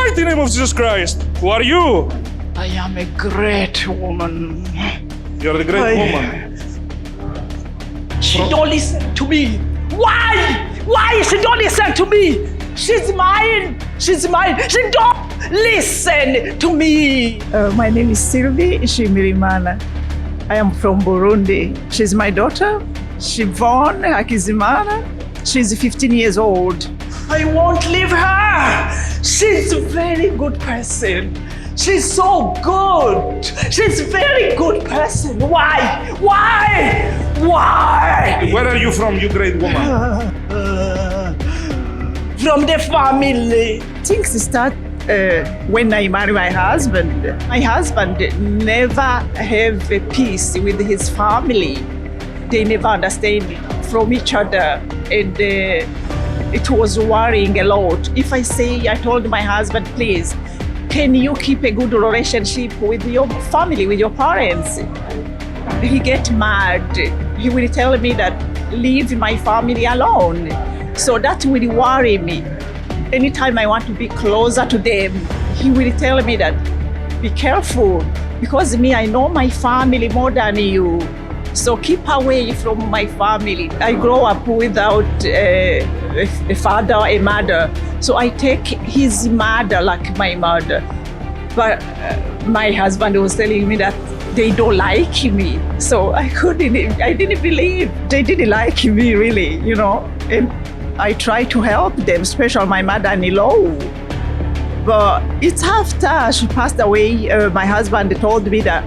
mighty name of Jesus Christ. Who are you? I am a great woman. You're the great woman. She don't listen to me. Why? Why she don't listen to me? She's mine. She's mine. She don't listen to me. My name is Sylvie Shimirimana. I am from Burundi. She's my daughter, Siobhan Hakizimana. She's 15 years old. I won't leave her. She's a very good person. She's so good. She's a very good person. Why? Why? Why? Where are you from, you great woman? From the family. Things start when I marry my husband. My husband never have a peace with his family. They never understand from each other, and it was worrying a lot. If I told my husband, please, can you keep a good relationship with your family, with your parents? He get mad. He will tell me that leave my family alone. So that will worry me. Anytime I want to be closer to them, he will tell me that be careful, because me, I know my family more than you. So keep away from my family. I grow up without a father, a mother. So I take his mother like my mother. But my husband was telling me that they don't like me. So I didn't believe they didn't like me really, you know. And I try to help them, especially my mother-in-law. But it's after she passed away, my husband told me that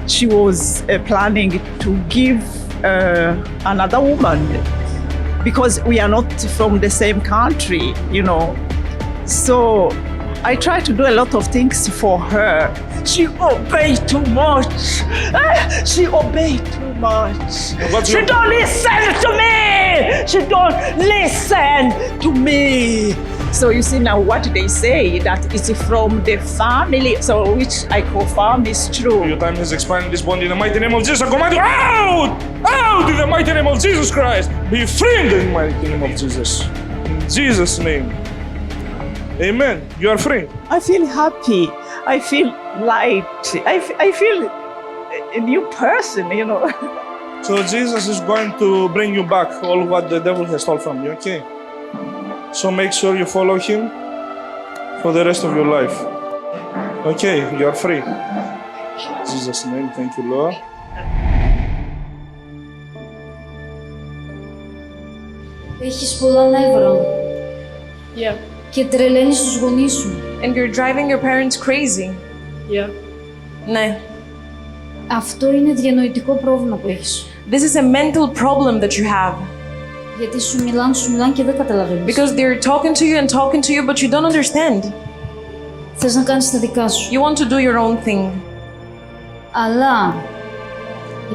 she was planning to give another woman, because we are not from the same country, you know. So I try to do a lot of things for her. She obeyed too much. She obeyed too much. She don't listen to me. She don't listen to me. So you see now what they say, that it's from the family, so which I confirm is true. Your time is expanding this bond in the mighty name of Jesus. I command you out! Out in the mighty name of Jesus Christ. Be free in the mighty name of Jesus. In Jesus' name. Amen. You are free. I feel happy. I feel light. I feel a new person, you know. So Jesus is going to bring you back all what the devil has stolen from you, okay? So make sure you follow him for the rest of your life. Okay, you are free. In Jesus' name, thank you, Lord. Έχεις πολλά νεύρα Yeah. και τρελαίνεις τους γονείς σου. And you're driving your parents crazy. Yeah. Ναι. Αυτό είναι διανοητικό πρόβλημα που έχεις. This is a mental problem that you have. Γιατί σου μιλάνε και δεν καταλαβαίνεις. Because they're talking to you, but you don't understand. Θες να κάνεις τα δικά σου. You want to do your own thing. Αλλά,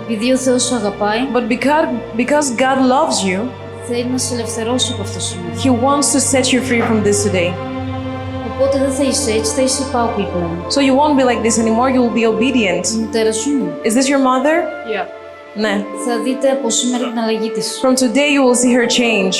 επειδή ο Θεός σου αγαπάει, But because God loves you, θέλει να σε ελευθερώσει από αυτό το σημείο. He wants to set you free from this today. Οπότε δεν θα είσαι έτσι, θα είσαι υπάκουη πλέον. So you won't be like this anymore, you will be obedient. Η μητέρα σου είναι. Is this your mother? Yeah. Ναι. Θα δείτε από σήμερα την αλλαγή της. From today you will see her change.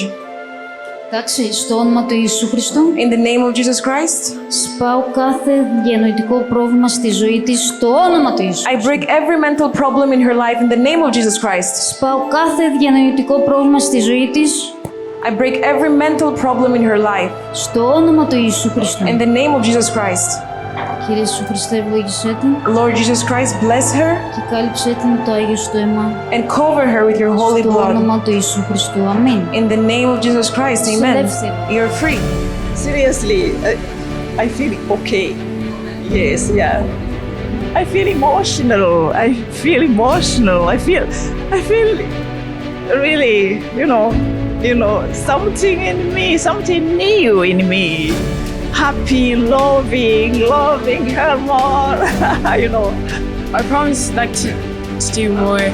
Εντάξει, στο όνομα του Ιησού Χριστού, In the name of Jesus Christ, σπάω κάθε διανοητικό πρόβλημα στη ζωή της στο όνομα του Ιησού. I break every mental problem in her life in the name of Jesus Christ. Σπάω κάθε διανοητικό πρόβλημα στη ζωή της I break every mental problem in her life στο όνομα του Ιησού Χριστού. in the name of Jesus Christ. Κύριε Ιησού Χριστέ, ευλόγησέ την Lord Jesus Christ, bless her και κάλυψέ την με το Άγιο σου το αίμα. and cover her with your holy Στο blood. όνομα του Ιησού Χριστού. Αμήν. In the name of Jesus Christ, amen. You're free. Seriously, I feel okay. Yes, yeah. I feel emotional. I feel really, you know, something in me, something new in me. Happy, loving her more, you know. I promise to do more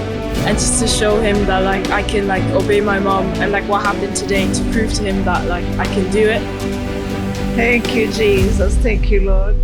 and just to show him that I can obey my mom, and what happened today to prove to him that I can do it. Thank you, Jesus. Thank you, Lord.